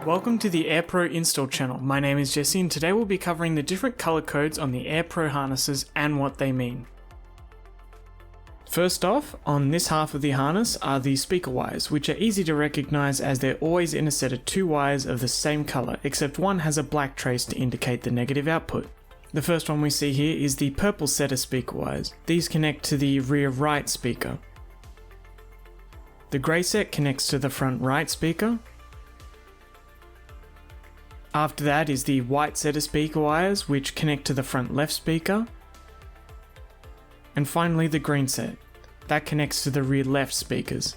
Welcome to the Aerpro install channel. My name is Jesse and today we'll be covering the different color codes on the Aerpro harnesses and what they mean. First off, on this half of the harness are the speaker wires, which are easy to recognize as they're always in a set of two wires of the same color, except one has a black trace to indicate the negative output. The first one we see here is the purple set of speaker wires. These connect to the rear right speaker. The grey set connects to the front right speaker. After that is the white set of speaker wires, which connect to the front left speaker. And finally the green set. That connects to the rear left speakers.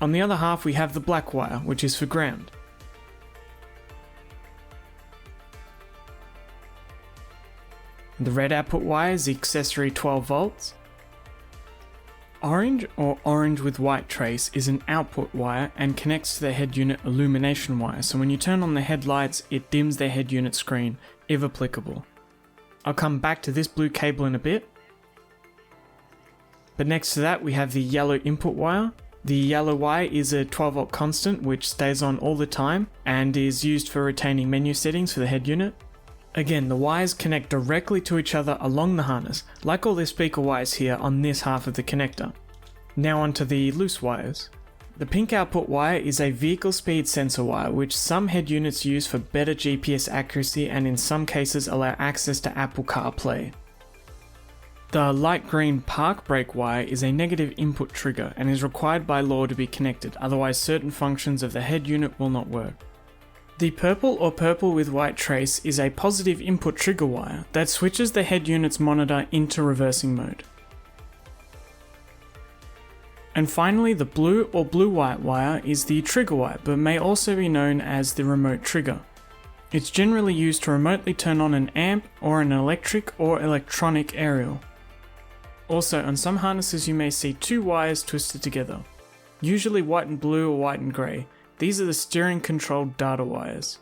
On the other half we have the black wire, which is for ground. The red output wire is the accessory 12 volts. Orange, or orange with white trace, is an output wire and connects to the head unit illumination wire, so when you turn on the headlights it dims the head unit screen, if applicable. I'll come back to this blue cable in a bit. But next to that we have the yellow input wire. The yellow wire is a 12 volt constant which stays on all the time and is used for retaining menu settings for the head unit. Again, the wires connect directly to each other along the harness, like all the speaker wires here on this half of the connector. Now onto the loose wires. The pink output wire is a vehicle speed sensor wire, which some head units use for better GPS accuracy and in some cases allow access to Apple CarPlay. The light green park brake wire is a negative input trigger and is required by law to be connected, otherwise certain functions of the head unit will not work. The purple or purple with white trace is a positive input trigger wire that switches the head unit's monitor into reversing mode. And finally, the blue or blue-white wire is the trigger wire, but may also be known as the remote trigger. It's generally used to remotely turn on an amp or an electric or electronic aerial. Also, on some harnesses you may see two wires twisted together, usually white and blue or white and grey. These are the steering controlled data wires.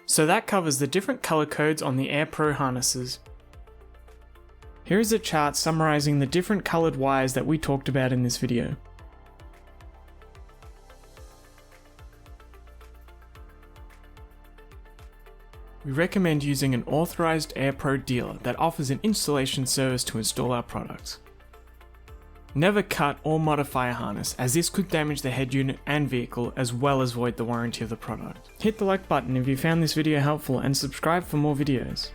So that covers the different color codes on the Aerpro harnesses. Here is a chart summarizing the different colored wires that we talked about in this video. We recommend using an authorized Aerpro dealer that offers an installation service to install our products. Never cut or modify a harness, as this could damage the head unit and vehicle as well as void the warranty of the product. Hit the like button if you found this video helpful and subscribe for more videos.